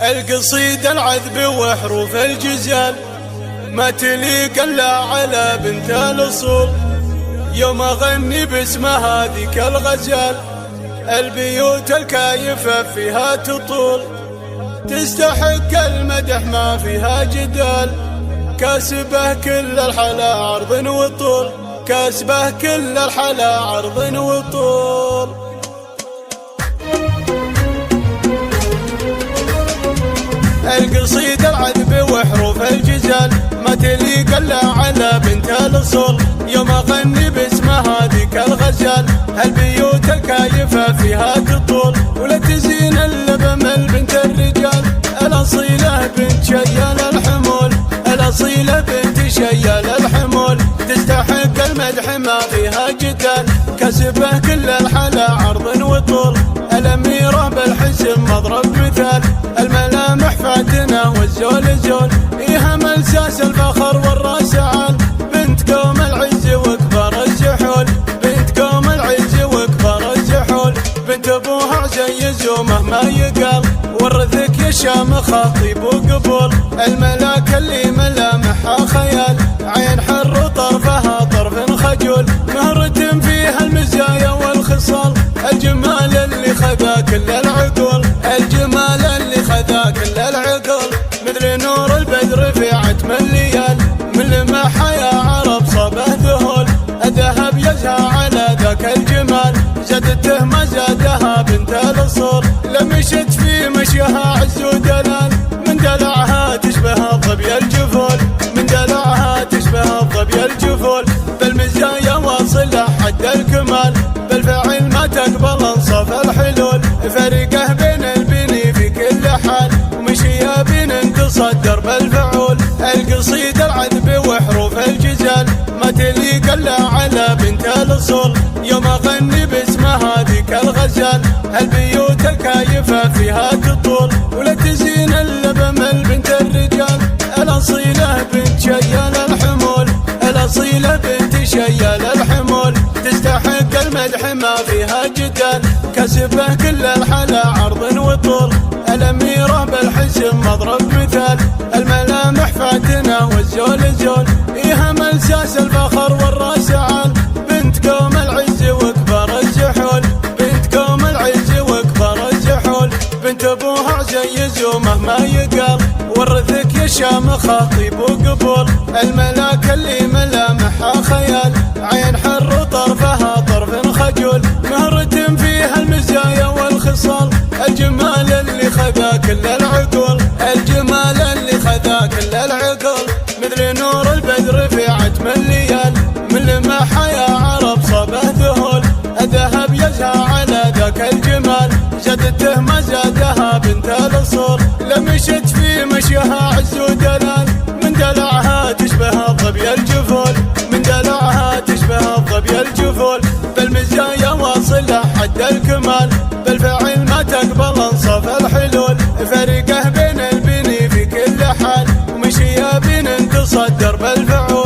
القصيدة العذب وحروف الجزال ما تليق الا على بنت الاصول. يوم اغني باسمها ذيك الغزال البيوت الكايفة فيها تطول، تستحق المدح ما فيها جدال، كاسبه كل الحلا عرض وطول، كاسبه كل الحلا عرض وطول. القصيدة العذب وحروف الجزال ما تليق الا على بنت الاصول. يوم اغني باسمها ذيك الغزال البيوت الكايفة فيها تطول، ولا تزين الا بمل بنت الرجال الاصيلة بنت شيال الحمول، الاصيلة بنت شيال الحمول، تستحق المدح ما فيها جدال، كسبه كل الحلا عرض وطول، الاميرة بالحسن مضرب مثال، الملامح فاتنة والزول زول، إيها ملساس الفخر والراس عال، بنت قوم العز وكبر الزحول، بنت قوم العز وكبر الزحول، بنت ابوها عزيز ومهما يقال، ورثك يا شامخة طيب وقبول، الملاك اللي ملامحها خيال، عين حر وطرفها طرف خجول، مهرة فيها المزايا والخصال، الجمال اللي خذا كل العقول، الجمال اللي خذا كل العقول، مثل نور البدر في عتم الليال، من لمحها يا عرب صبه ذهول، الذهب يزهى على ذاك الجمال، زادته ما زادها بنت الاصول، لمشت في مشيها عز ودلال، من دلعها تشبه الظبي الجفول، من دلعها تشبه الظبي الجفول، بالمزايا واصله حد الكمال، بالفعل ما تقبل انصاف الحلول، فرقه بين البني في كل حال، ومشي بين تصدر بالفعول. القصيدة العذب وحروف الجزال ما تليق الا على بنت الاصول، يوم اغني باسمها ذيك الغزال البيوت الكايفة فيها تطول، ولا تزين الا بمل بنت الرجال الاصيلة بنت شيال الحمول، الاصيلة بنت شيال الحمول، تستحق المدح ما فيها جدال، كسبه كل الحلا عرض وطول، الاميرة بالحسن مضرب مثال، الملامح فاتنة والزول زول، إيها ملساس الفخر والراس عال، بنت قوم العز وكبر الزحول، بنت قوم العز وكبر الزحول، بنت ابوها عزيز ومهما يقال، ورثك يا شامخة طيب وقبول، الملاك اللي ملامحها خيال، عين حر وطرفها طرف خجول، مهرة فيها المزايا والخصال، الجمال اللي خذا كل العقول، الجمال اللي خذا كل العقول، مثل نور البدر في عتم الليال، من لمحها يا عرب صبه ذهول، الذهب يزهى على ذاك الجمال، زادته ما زادها بنت الاصول، لمشت في مشيها عز ودلال، من دلعها تشبه الظبي الجفول، من دلعها تشبه الظبي الجفول، بالمزايا واصله حد الكمال، بالفعل ما تقبل انصاف الحلول، فرقه بين البني في كل حال، ومشي بين تصدر بالفعول.